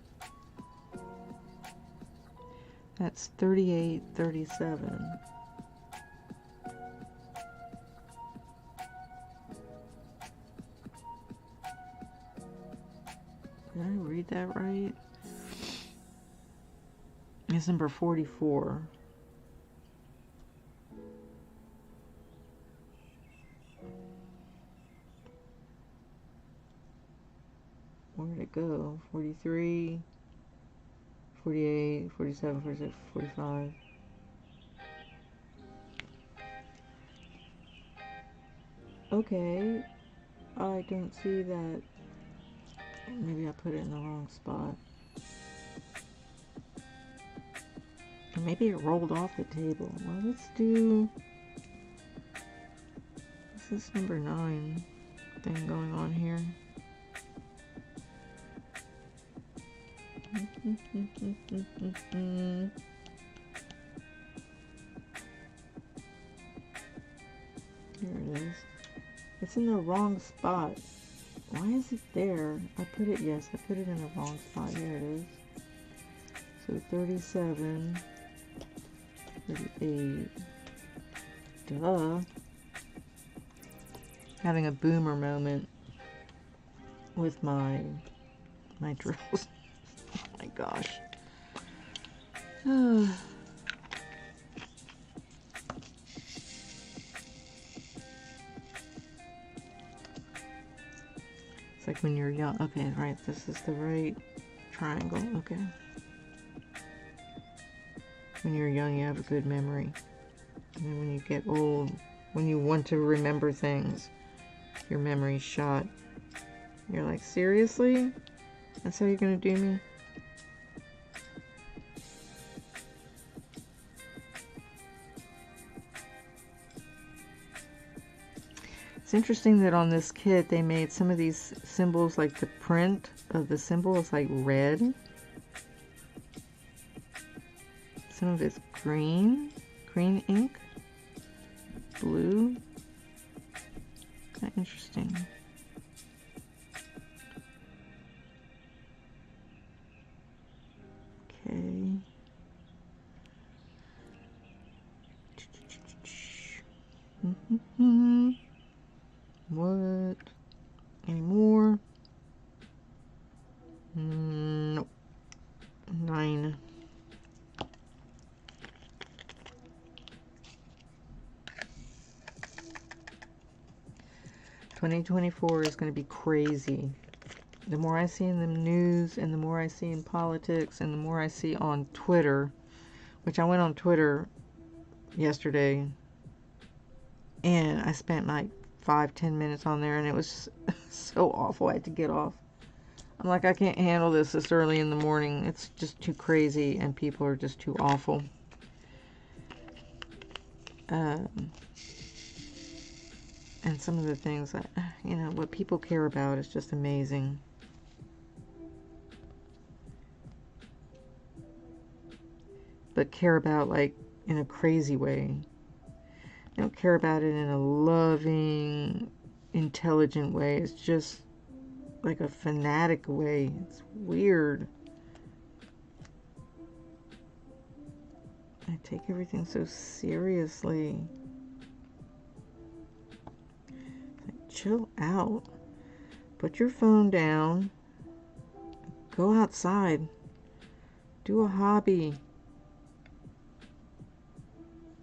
That's 38.37. Did I read that right? It's number 44. 43, 48, 47, 46, 45. Okay, I don't see that. Maybe I put it in the wrong spot. Or maybe it rolled off the table. Well, let's do... This is number 9 thing going on here. Here it is. It's in the wrong spot. Why is it there? I put it, yes, I put it in the wrong spot. Here it is. So 37, 38. Duh. Having a boomer moment with my drills. Oh my gosh. It's like when you're young. Okay, right, this is the right triangle. Okay. When you're young, you have a good memory. And then when you get old, when you want to remember things, your memory's shot. You're like, seriously? That's how you're gonna do me? It's interesting that on this kit they made some of these symbols, like the print of the symbol is like red. Some of it's green ink, blue. Kind of interesting. Okay. What? Any more? Nope. 9. "2024 is going to be crazy. The more I see in the news, and the more I see in politics, and the more I see on Twitter," which I went on Twitter yesterday, and I spent like 5-10 minutes on there, and it was so awful. I had to get off. I'm like, I can't handle this early in the morning. It's just too crazy, and people are just too awful. And some of the things that, you know, what people care about is just amazing. But care about, like, in a crazy way. They don't care about it in a loving, intelligent way. It's just like a fanatic way. It's weird. I take everything so seriously. Chill out. Put your phone down. Go outside. Do a hobby.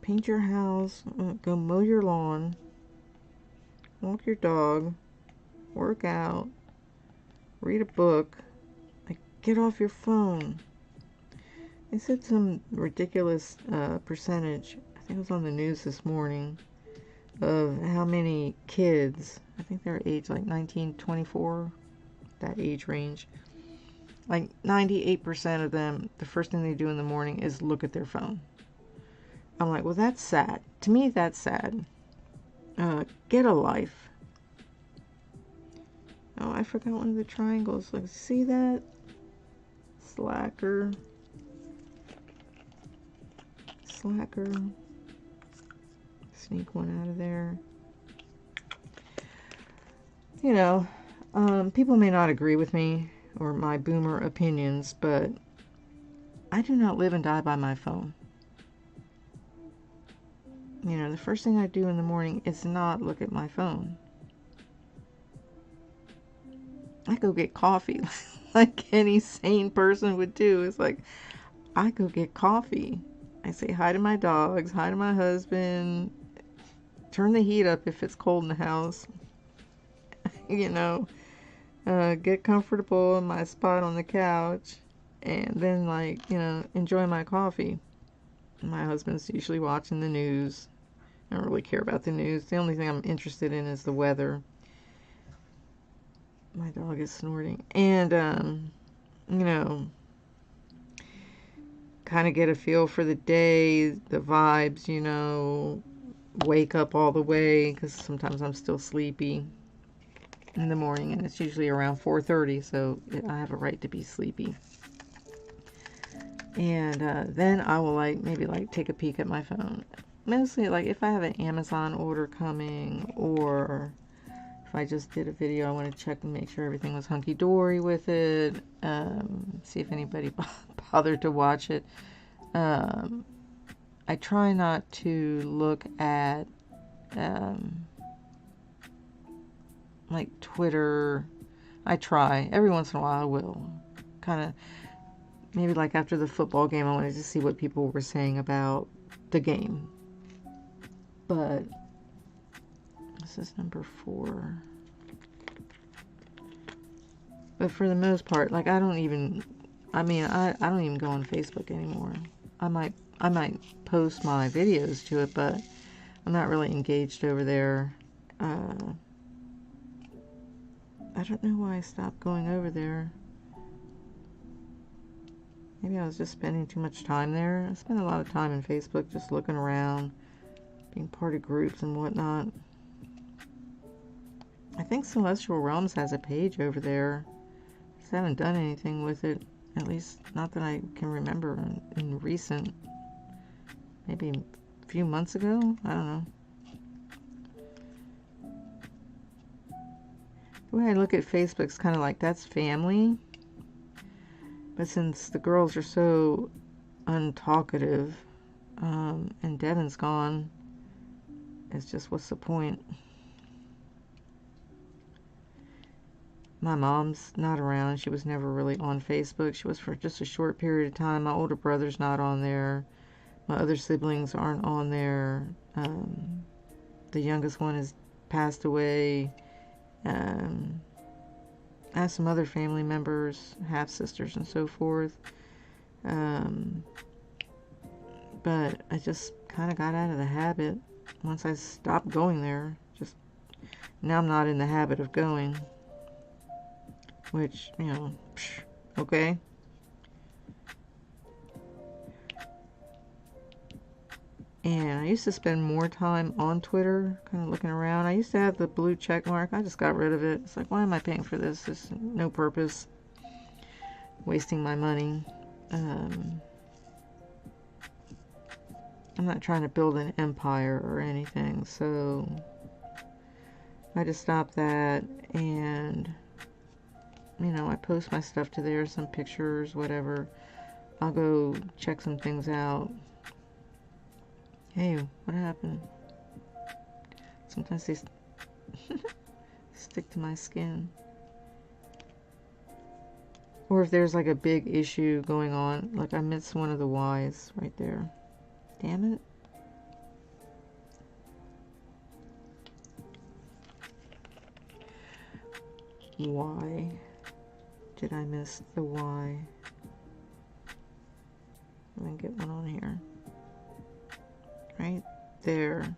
Paint your house. Go mow your lawn. Walk your dog. Work out. Read a book. Like, get off your phone. They said some ridiculous percentage, I think it was on the news this morning, of how many kids, I think they're age like 19, 24, that age range, like 98% of them, the first thing they do in the morning is look at their phone. I'm like, well, that's sad. To me, that's sad. Get a life. Oh, I forgot one of the triangles. Like, see that? Slacker. Slacker. Sneak one out of there. You know, people may not agree with me or my boomer opinions, but I do not live and die by my phone. You know, the first thing I do in the morning is not look at my phone. I go get coffee like any sane person would do. It's like, I go get coffee. I say hi to my dogs, hi to my husband, turn the heat up if it's cold in the house. You know, get comfortable in my spot on the couch, and then, like, enjoy my coffee. My husband's usually watching the news. I don't really care about the news. The only thing I'm interested in is the weather. My dog is snorting. And, you know, kind of get a feel for the day, the vibes, wake up all the way, because sometimes I'm still sleepy in the morning, and it's usually around 4:30, so I have a right to be sleepy. And then I will maybe take a peek at my phone. Mostly if I have an Amazon order coming, or if I just did a video, I want to check and make sure everything was hunky-dory with it. See if anybody bothered to watch it. I try not to look at Twitter. I try. Every once in a while I will. Kind of, maybe after the football game, I wanted to see what people were saying about the game. But this is number 4. But for the most part, I don't even go on Facebook anymore. I might post my videos to it, but I'm not really engaged over there. I don't know why I stopped going over there. Maybe I was just spending too much time there. I spend a lot of time in Facebook just looking around, being part of groups and whatnot. I think Celestial Realms has a page over there. I just haven't done anything with it. At least not that I can remember in recent. Maybe a few months ago? I don't know. The way I look at Facebook is kind of that's family. But since the girls are so untalkative, and Devin's gone, it's just, what's the point? My mom's not around. She was never really on Facebook. She was for just a short period of time. My older brother's not on there. My other siblings aren't on there. The youngest one has passed away. I have some other family members, half-sisters and so forth. But I just kind of got out of the habit once I stopped going there. Now I'm not in the habit of going. Which, okay. And I used to spend more time on Twitter, kind of looking around. I used to have the blue check mark. I just got rid of it. It's why am I paying for this? There's no purpose. Wasting my money. I'm not trying to build an empire or anything, so I just stopped that, and I post my stuff to there, some pictures, whatever. I'll go check some things out. Hey, what happened? Sometimes they stick to my skin. Or if there's a big issue going on, I missed one of the Y's right there. Damn it. Why did I miss the Y? Let me get one on here. Right there.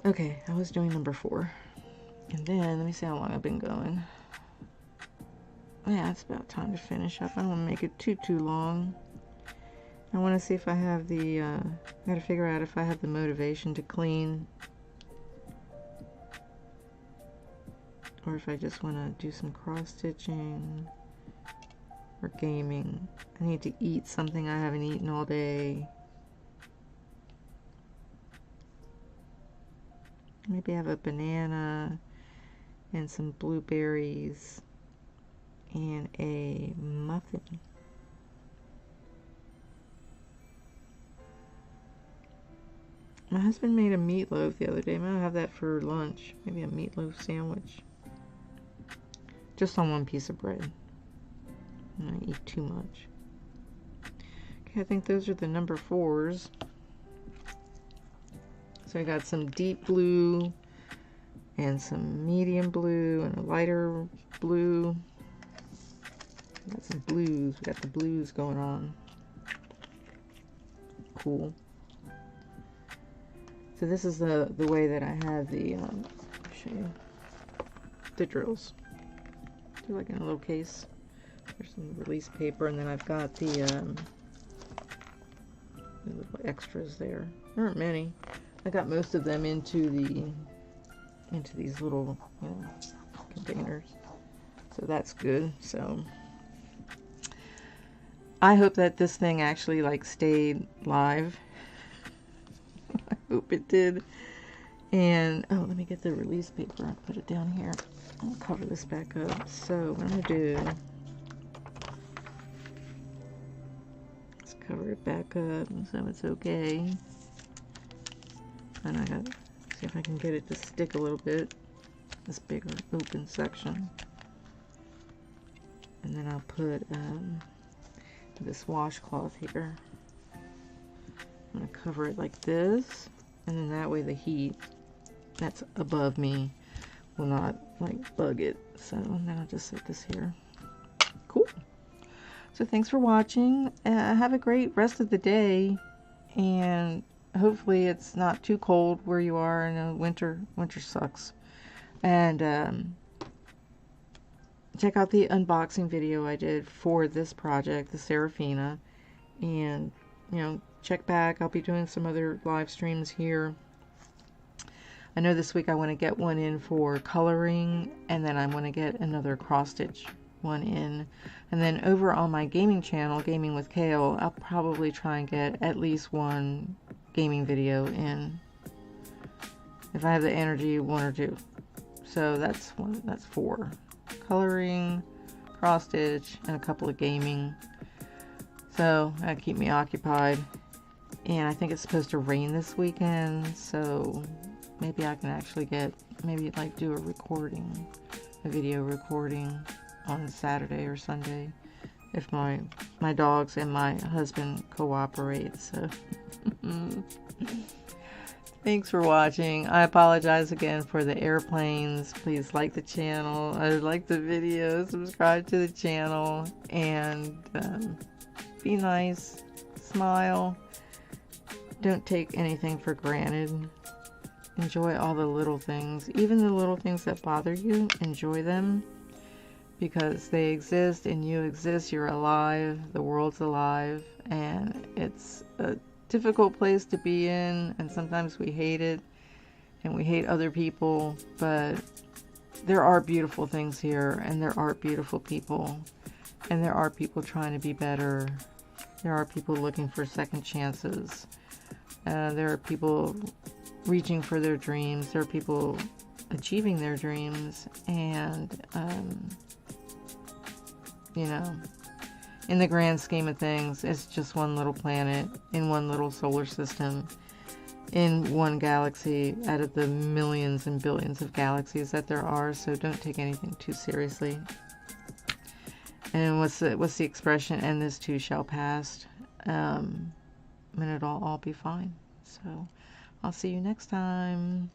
Okay, I was doing number 4. And then, let me see how long I've been going. Yeah, it's about time to finish up. I don't want to make it too long. I want to see if I have the, I gotta figure out if I have the motivation to clean. Or if I just want to do some cross-stitching or gaming. I need to eat something I haven't eaten all day. Maybe have a banana and some blueberries and a muffin. My husband made a meatloaf the other day. Maybe I'll have that for lunch. Maybe a meatloaf sandwich. Just on one piece of bread. I eat too much. Okay, I think those are the number 4s. So I got some deep blue and some medium blue and a lighter blue. Got some blues. We got the blues going on. Cool. So this is the way that I have the I'll show you the drills. They're like in a little case. There's some release paper, and then I've got the little extras there. There aren't many. I got most of them into these little, you know, containers. So that's good. So I hope that this thing actually like stayed live. I hope it did. And oh, let me get the release paper and put it down here. I'll cover this back up. So what I'm gonna do, let's cover it back up so it's okay. And I got, see if I can get it to stick a little bit, this bigger open section. And then I'll put this washcloth here. I'm gonna cover it like this, and then that way the heat that's above me will not like bug it. So then I'll just set this here. Cool. So thanks for watching. Have a great rest of the day, and hopefully it's not too cold where you are. I know winter sucks. And check out the unboxing video I did for this project, the Seraphina, and you know, check back. I'll be doing some other live streams here. I know this week I want to get one in for coloring, and then I want to get another cross stitch one in. And then over on my gaming channel, Gaming with Cail, I'll probably try and get at least one gaming video in. If I have the energy, 1 or 2. So that's 4. Coloring, cross stitch, and a couple of gaming. So that keep me occupied. And I think it's supposed to rain this weekend, so maybe I can actually get, maybe like do a video recording on Saturday or Sunday if my dogs and my husband cooperate. So thanks for watching. I apologize again for the airplanes. Please like the channel, like the video, subscribe to the channel, and be nice, smile, don't take anything for granted. Enjoy all the little things, even the little things that bother you. Enjoy them, because they exist and you exist. You're alive, the world's alive, and it's a difficult place to be in, and sometimes we hate it and we hate other people, but there are beautiful things here, and there are beautiful people, and there are people trying to be better. There are people looking for second chances. There are people reaching for their dreams. There are people achieving their dreams, and you know, in the grand scheme of things, it's just one little planet in one little solar system, in one galaxy out of the millions and billions of galaxies that there are. So don't take anything too seriously. And what's the expression? And this too shall pass. And it'll all be fine. So I'll see you next time.